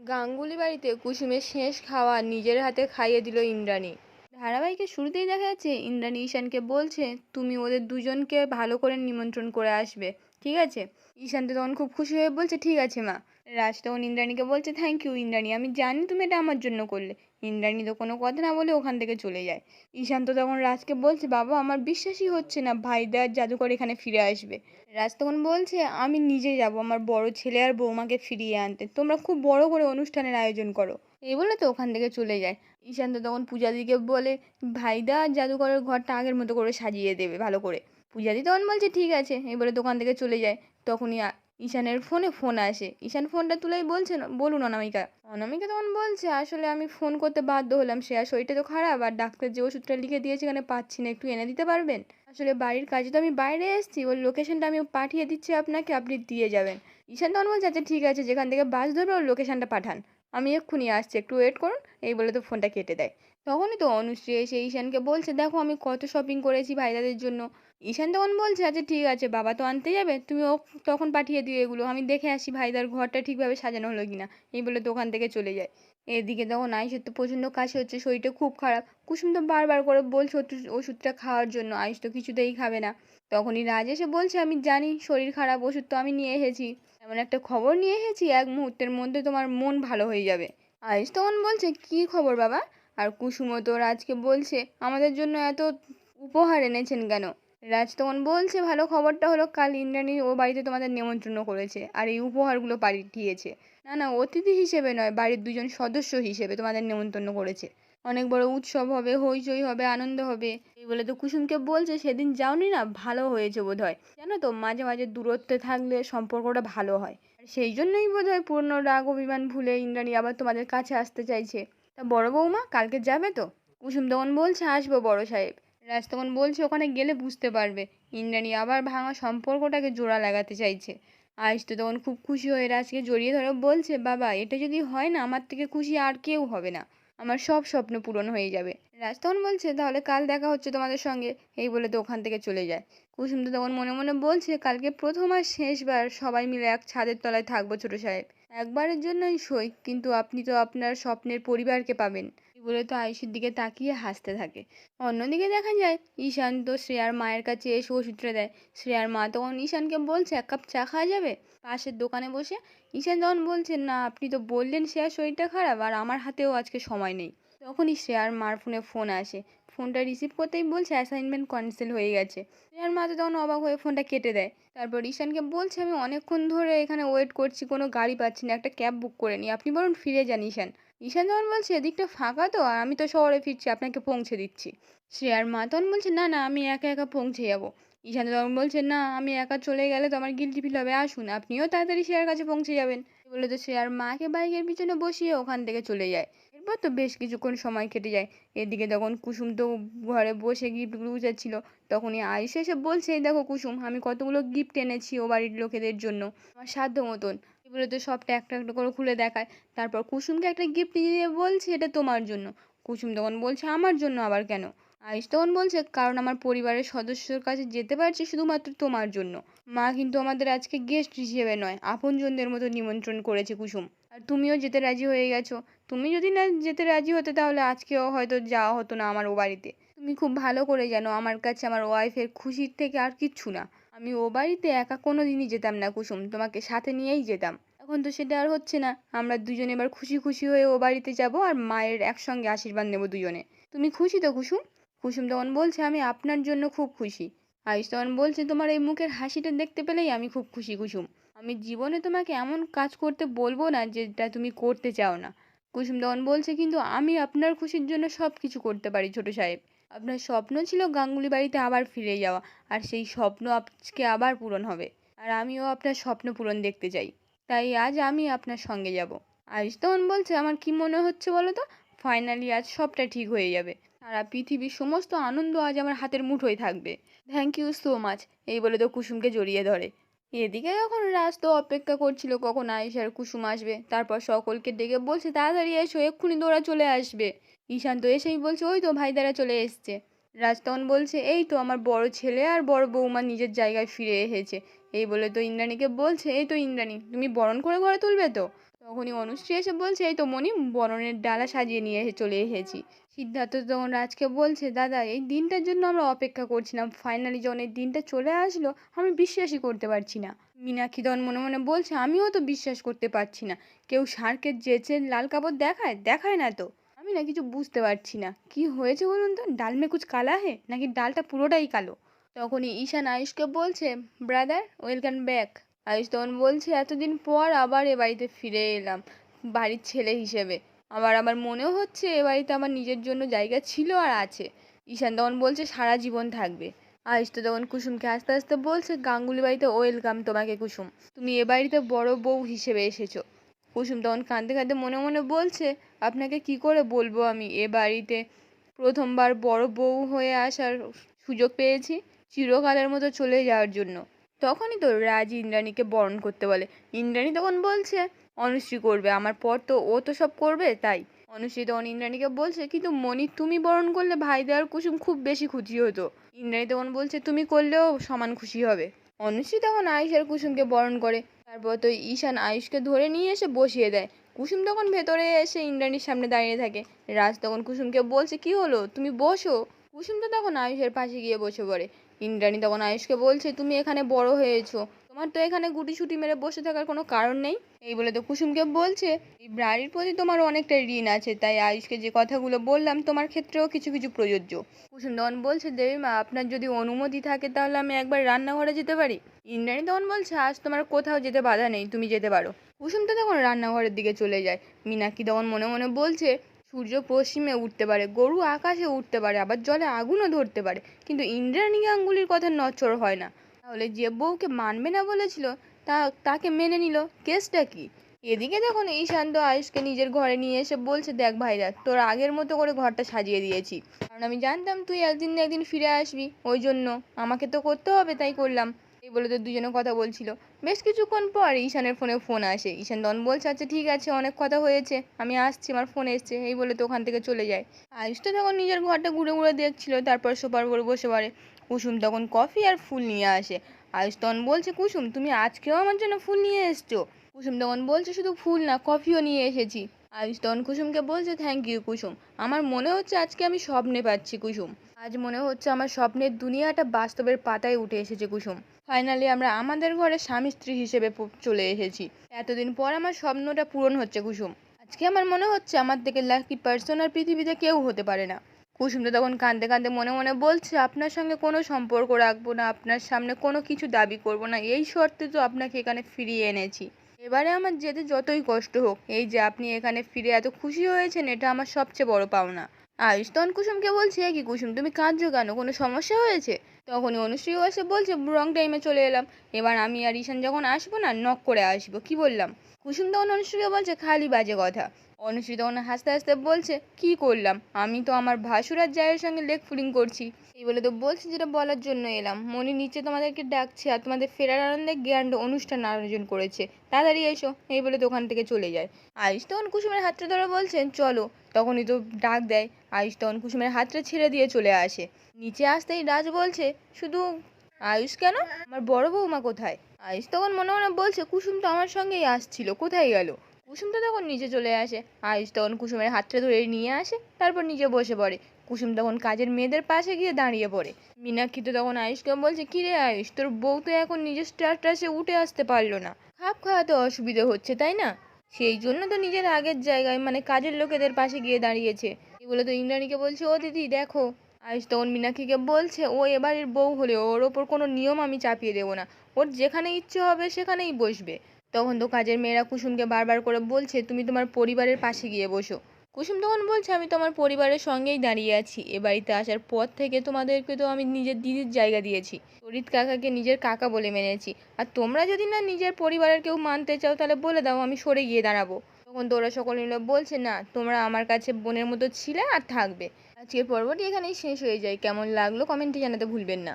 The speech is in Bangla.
গাঙ্গুলি বাড়িতে কুসুমের শেষ খাওয়া নিজের হাতে খাইয়ে দিল ইন্দ্রাণী। ধারাবাহিকের শুরুতেই দেখা যাচ্ছে ইন্দ্রাণী ঈশানকে বলছে তুমি ওদের দুজনকে ভালো করে নিমন্ত্রণ করে আসবে, ঠিক আছে? ঈশান তো তখন খুব খুশি হয়ে বলছে ঠিক আছে মা। রাজ তখন ইন্দ্রাণীকে বলছে থ্যাংক ইউ ইন্দ্রাণী, আমি জানি তুমি এটা আমার জন্য করলে। ইন্দ্রাণী তো কোনো কথা না বলে ওখান থেকে চলে যায়। ঈশান তো তখন রাজকে বলছে বাবা আমার বিশ্বাসই হচ্ছে না ভাইদার জাদুকর এখানে ফিরে আসবে। রাজ তখন বলছে আমি নিজে যাব আমার বড় ছেলে আর বৌমাকে ফিরিয়ে আনতে, তোমরা খুব বড় করে অনুষ্ঠানের আয়োজন করো। এই বলে তো ওখান থেকে চলে যায়। ঈশান তো তখন পূজাদিকে বলে ভাইদা জাদুকরের ঘরটা আগের মতো করে সাজিয়ে দেবে ভালো করে। পূজাদি তখন বলছে ঠিক আছে, এই বলে দোকান থেকে চলে যায়। তখনই ঈশানের ফোনে ফোন আসে। ঈশান ফোনটা তুলেই বলছে বলুন অনামিকা। অনামিকা তখন বলছে আসলে আমি ফোন করতে বাধ্য হলাম, সে আর শরীরটা তো খারাপ, আর ডাক্তার যে ওষুধটা লিখে দিয়েছে এখানে পাচ্ছি না, একটু এনে দিতে পারবেন? আসলে বাড়ির কাজে তো আমি বাইরে এসেছি, ওর লোকেশনটা আমি পাঠিয়ে দিচ্ছি আপনাকে, আপনি দিয়ে যাবেন। ঈশান তখন বলছে আচ্ছা ঠিক আছে, যেখান থেকে বাস ধরবে ওর লোকেশনটা পাঠান, আমি এক্ষুনি আসছি, একটু ওয়েট করুন। এই বলে তো ফোনটা কেটে দেয়। তখনই তো অনুশ্রী এসে ঈশানকে বলছে দেখো আমি কত শপিং করেছি ভাইদাদের জন্য। ঈশান তখন বলছে আচ্ছা ঠিক আছে, বাবা তো আনতে যাবে, তুমি ও তখন পাঠিয়ে দিও এগুলো, আমি দেখে আসি ভাইদার ঘরটা ঠিকভাবে সাজানো হলো কিনা। এই বলে দোকান থেকে চলে যায়। এদিকে তখন আয়ুষের তো প্রচণ্ড কাশি হচ্ছে, শরীরটা খুব খারাপ। কুসুম তো বারবার করে বলছে ওষুধটা খাওয়ার জন্য, আয়ুষ তো কিছুতেই খাবে না। তখনই রাজ এসে বলছে আমি জানি শরীর খারাপ, ওষুধ তো আমি নিয়ে এসেছি, এমন একটা খবর নিয়ে এসেছি এক মুহূর্তের মধ্যে তোমার মন ভালো হয়ে যাবে। আয়ুষ তখন বলছে কী খবর বাবা? আর কুসুমও তো রাজকে বলছে আমাদের জন্য এত উপহার এনেছেন কেন? রাজ তখন বলছে ভালো খবরটা হলো কাল ইন্দ্রাণী ও বাড়িতে তোমাদের নেমন্ত্রণ করেছে আর এই উপহারগুলো পাঠিয়েছে। না না, অতিথি হিসেবে নয়, বাড়ির দুজন সদস্য হিসেবে তোমাদের নেমন্তন্ন করেছে। অনেক বড় উৎসব হবে, হইচই হবে, আনন্দ হবে। এই বলে তো কুসুমকে বলছে সেদিন যাওনি না, ভালো হয়েছে বোধ হয়, জানো তো মাঝে মাঝে দূরত্বে থাকলে সম্পর্কটা ভালো হয়, আর সেই জন্যই বোধ হয় পুরনো রাগ অভিমান ভুলে ইন্দ্রাণী আবার তোমাদের কাছে আসতে চাইছে। তা বড় বৌমা কালকে যাবে তো? কুসুম তখন বলছে আসবো বড় সাহেব। রাজ তখন বলছে ওখানে গেলে বুঝতে পারবে। ইন্দ্রাণী আবার ভাঙা সম্পর্কটাকে জোড়া লাগাতে চাইছে। আয়ুষ তো তখন খুব খুশি হয়ে রাজকে জড়িয়ে ধরে বলছে বাবা এটা যদি হয় না আমার থেকে খুশি আর কেউ হবে না, আমার সব স্বপ্ন পূরণ হয়ে যাবে। রাজ তখন বলছে তাহলে কাল দেখা হচ্ছে তোমাদের সঙ্গে। এই বলে তো ওখান থেকে চলে যায়। কুসুম তো তখন মনে মনে বলছে কালকে প্রথম আর শেষবার সবাই মিলে এক ছাদের তলায় থাকবো ছোট সাহেব, একবারের জন্যই সই, কিন্তু আপনি তো আপনার স্বপ্নের পরিবারকে পাবেন। এই বলে তো আয়ুষের দিকে তাকিয়ে হাসতে থাকে। অন্যদিকে দেখা যায় ঈশান তো শ্রেয়ার মায়ের কাছে এসে ওষুধটা দেয়। শ্রেয়ার মা তখন ঈশানকে বলছে এক কাপ চা খাওয়া যাবে পাশের দোকানে বসে? ঈশান তখন বলছে না আপনি তো বললেন শ্রেয়ার শরীরটা খারাপ আর আমার হাতেও আজকে সময় নেই। তখনই শ্রেয়ার মার ফোনে ফোন আসে। ফোনটা রিসিভ করতেই বলছে অ্যাসাইনমেন্ট ক্যান্সেল হয়ে গেছে। শ্রেয়ার মা তো তখন অবাক হয়ে ফোনটা কেটে দেয়। তারপর ঈশানকে বলছে আমি অনেকক্ষণ ধরে এখানে ওয়েট করছি, কোনো গাড়ি পাচ্ছি না, একটা ক্যাব বুক করে নিই, আপনি বরং ফিরে যান ঈশান। ঈশান তখন বলছে এদিকটা ফাঁকা তো, আর আমি তো শহরে ফিরছি, আপনাকে পৌঁছে দিচ্ছি। শ্রেয়ার মা তখন বলছে না না আমি একা একা পৌঁছে যাবো। ঈশান তখন বলছে না আমি একা চলে গেলে তো আমার গিল্টি ফিল হবে, আসুন আপনিও তাড়াতাড়ি শ্রেয়ার কাছে পৌঁছে যাবেন। বলে তো শ্রেয়ার মাকে বাইকের পিছনে বসিয়ে ওখান থেকে চলে যায়। এরপর তো বেশ কিছুক্ষণ সময় কেটে যায়। এদিকে তখন কুসুম তো ঘরে বসে গিফটগুলো গুছাচ্ছিল। তখনই আয়ুষ এসে বলছে এই দেখো কুসুম আমি কতগুলো গিফট এনেছি ও বাড়ির লোকেদের জন্য আমার সাধ্য মতন। এগুলো তো সবটা একটা একটা করে খুলে দেখায়। তারপর কুসুমকে একটা গিফট দিয়ে বলছে এটা তোমার জন্য। কুসুম তখন বলছে আমার জন্য আবার কেন? আয়ুষ তখন বলছে কারণ আমার পরিবারের সদস্যর কাছে যেতে পারছি শুধুমাত্র তোমার জন্য। মা কিন্তু আমাদের আজকে গেস্ট হিসেবে নয় আপনজনদের মতো নিমন্ত্রণ করেছে কুসুম, আর তুমিও যেতে রাজি হয়ে গেছো। তুমি যদি না যেতে রাজি হতে তাহলে আজকেও হয়তো যাওয়া হতো না আমার ও বাড়িতে। তুমি খুব ভালো করে জানো আমার কাছে আমার ওয়াইফের খুশির থেকে আর কিচ্ছু না। আমি ও বাড়িতে একা কোনো দিনই যেতাম না কুসুম, তোমাকে সাথে নিয়েই যেতাম। এখন তো সেটা আর হচ্ছে না, আমরা দুজনে এবার খুশি খুশি হয়ে ও বাড়িতে যাব আর মায়ের একসঙ্গে আশীর্বাদ নেব দুজনে। তুমি খুশি তো কুসুম? কুসুম তখন বলছে আমি আপনার জন্য খুব খুশি। আয়ুষ তখন বলছে তোমার এই মুখের হাসিটা দেখতে পেলেই আমি খুব খুশি কুসুম। আমি জীবনে তোমাকে এমন কাজ করতে বলবো না যেটা তুমি করতে চাও না। কুসুম তখন বলছে কিন্তু আমি আপনার খুশির জন্য সব কিছু করতে পারি ছোট সাহেব। আপনার স্বপ্ন ছিল গাঙ্গুলি বাড়িতে আবার ফিরে যাওয়া, আর সেই স্বপ্ন আজকে আবার পূরণ হবে। আর আমিও আপনার স্বপ্ন পূরণ দেখতে চাই, তাই আজ আমি আপনার সঙ্গে যাব। আয়ুষ তখন বলছে আমার কি মনে হচ্ছে বলো তো, ফাইনালি আজ সবটা ঠিক হয়ে যাবে, সারা পৃথিবীর সমস্ত আনন্দ আজ আমার হাতের মুঠোয় থাকবে। Thank you so much. এই বলে তো কুসুমকে জড়িয়ে ধরে। এদিকে যখন রাজ তো অপেক্ষা করছিল কখন আয়ুষ আর কুসুম আসবে, তারপর সকলকে ডেকে বলছে তাড়াতাড়ি এসো এক্ষুনি দৌড়া চলে আসবে। ঈশান তো এসেই বলছে ওই তো ভাইদারা চলে এসছে। রাজ তখন বলছে এই তো আমার বড় ছেলে আর বড় বৌমা নিজের জায়গায় ফিরে এসেছে। এই বলে তো ইন্দ্রাণীকে বলছে এই তো ইন্দ্রাণী তুমি বরণ করে ঘরে তুলবে তো? তখনই অনুশ্রী এসে বলছে, এই তো মনি, বরণের ডালা সাজিয়ে নিয়ে চলে এসেছি। সিদ্ধার্থ তখন রাজকে বলছে, দাদা এই দিনটার জন্য আমরা অপেক্ষা করছিলাম, ফাইনালি যখন এই দিনটা চলে আসলো আমি বিশ্বাসই করতে পারছি না। মীনাক্ষী তখন মনে মনে বলছে, আমিও তো বিশ্বাস করতে পারছি না, কেউ ষাঁড়কে যেচে লাল কাপড় দেখায় দেখায় না তো। আমি না কিছু বুঝতে পারছি না কি হয়েছে বলুন তো, ডাল মে কুছ কালা হে নাকি ডালটা পুরোটাই কালো। তখনই ঈশান আয়ুষকে বলছে, ব্রাদার ওয়েলকাম ব্যাক। আয়ুষ তখন বলছে, এতদিন পর আবার এ বাড়িতে ফিরে এলাম বাড়ির ছেলে হিসেবে, আবার আমার মনেও হচ্ছে এ বাড়িতে আমার নিজের জন্য জায়গা ছিল আর আছে। ঈশান তখন বলছে, সারা জীবন থাকবে। আয়ুষ তো তখন কুসুমকে আস্তে আস্তে বলছে, গাঙ্গুলি বাড়িতে ওয়েলকাম তোমাকে কুসুম, তুমি এ বাড়িতে বড় বউ হিসেবে এসেছো। কুসুম তখন কাঁদতে কাঁদতে মনে মনে বলছে, আপনাকে কি করে বলবো আমি এ বাড়িতে প্রথমবার বড় বউ হয়ে আসার সুযোগ পেয়েছি, চিরকালের মতো চলে যাওয়ার জন্য। তখনই তো রাজ ইন্দ্রাণীকে বরণ করতে বলে। ইন্দ্রাণী তখন বলছে, অনুশ্রী করবে, আমার পর তো ও তো সব করবে তাই। অনুশ্রী তখন ইন্দ্রাণীকে বলছে, কিন্তু মনি তুমি বরণ করলে ভাইদের আর কুসুম খুব বেশি খুশি হতো। ইন্দ্রাণী তখন বলছে, তুমি করলেও সমান খুশি হবে। অনুশ্রী তখন আয়ুষ আর কুসুমকে বরণ করে। তারপর তো ঈশান আয়ুষকে ধরে নিয়ে এসে বসিয়ে দেয়। কুসুম তখন ভেতরে এসে ইন্দ্রাণীর সামনে দাঁড়িয়ে থাকে। রাজ তখন কুসুমকে বলছে, কি হলো, তুমি বসো। কুসুম তো তখন আয়ুষের পাশে গিয়ে বসে পড়ে। ইন্দ্রাণী তখন আয়ুষকে বলছে, তুমি এখানে বড় হয়েছো, তোমার তো এখানে গুটিসুটি মেরে বসে থাকার কোনো কারণ নেই। এই বলে তো কুসুমকে বলছে, এই বাড়ির প্রতি তোমার অনেকটা ঋণ আছে, তাই আয়ুষকে যে কথাগুলো বললাম তোমার ক্ষেত্রেও কিছু কিছু প্রযোজ্য। কুসুম তখন বলছে, দেবীমা আপনার যদি অনুমতি থাকে তাহলে আমি একবার রান্নাঘরে যেতে পারি। ইন্দ্রাণী তখন বলছে, আজ তোমার কোথাও যেতে বাধা নেই, তুমি যেতে পারো। কুসুম তো তখন রান্নাঘরের দিকে চলে যায়। মীনাক্ষী তখন মনে মনে বলছে, সূর্য পশ্চিমে উঠতে পারে, গরু আকাশে উঠতে পারে, আবার জলে আগুনও ধরতে পারে, কিন্তু ইন্দ্রাণী গাঙ্গুলির কথা নচ্চর হয় না। তাহলে যে বউকে মানবে না বলেছিল তাকে মেনে নিল, কেসটা কি? এদিকে দেখুন ঈশান্ত আয়ুষকে নিজের ঘরে নিয়ে এসে বলছে, দেখ ভাইরা, তোর আগের মতো করে ঘরটা সাজিয়ে দিয়েছি, কারণ আমি জানতাম তুই একদিন না একদিন ফিরে আসবি, ওই জন্য আমাকে তো করতে হবে, তাই করলাম। এই বলে তো দুজনে কথা বলছিল। বেশ কিছুক্ষণ পর ঈশানের ফোনে ফোন আসে। ঈশান তখন বলছে, আচ্ছা ঠিক আছে, অনেক কথা হয়েছে, আমি আসছি, আমার ফোন এসছে। এই বলে তো ওখান থেকে চলে যায়। আয়ুষ তো তখন নিজের ঘরটা ঘুরে ঘুরে দেখছিল, তারপর সোফার উপর বসে পড়ে। কুসুম তখন কফি আর ফুল নিয়ে আসে। আয়ুষ তখন বলছে, কুসুম তুমি আজকেও আমার জন্য ফুল নিয়ে এসছো? কুসুম তখন বলছে, শুধু ফুল না, কফিও নিয়ে এসেছি। আয়ুষ তখন কুসুমকে বলছে, থ্যাংক ইউ কুসুম, আমার মনে হচ্ছে আজকে আমি স্বপ্নে পাচ্ছি কুসুম, আজ মনে হচ্ছে আমার স্বপ্নের দুনিয়াটা বাস্তবের পাতায় উঠে এসেছে কুসুম। ফাইনালি আমরা আমাদের ঘরে স্বামী স্ত্রী হিসেবে চলে এসেছি, এতদিন পর আমার স্বপ্নটা পূরণ হচ্ছে কুসুম। আজকে আমার মনে হচ্ছে আমার থেকে লাকি পার্সন আর পৃথিবীতে কেউ হতে পারে না। কুসুম তো তখন কাঁদতে কাঁদতে মনে মনে বলছে, আপনার সঙ্গে কোনো সম্পর্ক রাখবো না, আপনার সামনে কোনো কিছু দাবি করব না, এই শর্তে তো আপনাকে এখানে ফিরিয়ে এনেছি। এবারে আমার যেতে যতই কষ্ট হোক, এই যে আপনি এখানে ফিরে এত খুশি হয়েছেন, এটা আমার সবচেয়ে বড় পাওনা। আয়ুষ তখন কুসুমকে বলছে, কি কুসুম তুমি কাঁদছো কেন, কোনো সমস্যা হয়েছে? তখনই অনুশ্রীও এসে বলছে, রং টাইমে চলে এলাম, এবার আমি আর ঈশান যখন আসবো না নক করে আসবো, কি বললাম? কুসুম তখন অনুশ্রীকে বলছে, খালি বাজে কথা। অনুশ্রী তখন হাসতে হাসতে বলছে, কি করলাম, আমি তো আমার ভাসুর আর জায়ের সঙ্গে লেগ ফুলিং করছি। এই বলে তো বলছি, যেটা বলার জন্য এলাম, মনি নিচে তোমাদেরকে ডাকছে আর তোমাদের ফেরার আনন্দে গ্র্যান্ড অনুষ্ঠান আয়োজন করেছে, তাড়াতাড়ি এসো। এই বলে দোকান থেকে চলে যায়। আয়ুষ তখন কুসুমের হাতটা ধরে বলছেন, চলো। তখনই তো ডাক দেয়। আয়ুষ তখন কুসুমের হাতটা ছেড়ে দিয়ে চলে আসে। নিচে আসতেই রাজ বলছে, শুধু আয়ুষ কেন, আমার বড় বৌমা কোথায়? আয়ুষ তখন মনে মনে বলছে, কুসুম তো আমার সঙ্গেই আসছিল, কোথায় গেল? কুসুম তো তখন নিচে চলে আসে। আয়ুষ তখন কুসুমের হাতটা ধরে নিয়ে আসে, তারপর নিচে বসে পড়ে। কুসুম তখন কাজের মেয়েদের পাশে গিয়ে দাঁড়িয়ে পড়ে। মীনাক্ষী তো তখন আয়ুষকে বলছে, কি রে আয়ুষ, তোর বউ তো এখন নিজের স্ট্যাটাসে উঠে আসতে পারলো না, খাপ খাওয়াতে অসুবিধে হচ্ছে তাই না? সেই জন্য তো নিজের আগের জায়গায় মানে কাজের লোকেদের পাশে গিয়ে দাঁড়িয়েছে। এগুলো তো ইন্দ্রাণীকে বলছে, ও দিদি দেখো। আয়ুষ তখন মীনাক্ষীকে বলছে, ও এবারের বউ হলে ওর ওপর কোনো নিয়ম আমি চাপিয়ে দেবো না, ওর যেখানে ইচ্ছে হবে সেখানেই বসবে। তখন তো কাজের মেয়েরা কুসুমকে বারবার করে বলছে, তুমি তোমার পরিবারের পাশে গিয়ে বসো। কুসুম তখন বলছে, আমি তো আমার পরিবারের সঙ্গেই দাঁড়িয়ে আছি, এ বাড়িতে আসার পর থেকে তোমাদেরকে তো আমি নিজের দিদির জায়গা দিয়েছি, তরিত কাকাকে নিজের কাকা বলে মেনেছি, আর তোমরা যদি না নিজের পরিবারের কেউ মানতে চাও তাহলে বলে দাও, আমি সরে গিয়ে দাঁড়াবো। তখন তোরা সকলে মিলে বলছে, না তোমরা আমার কাছে বোনের মতো ছিলে আর থাকবে। আজকের পর্বটি এখানেই শেষ হয়ে যায়। কেমন লাগলো কমেন্টে জানাতে ভুলবেন না।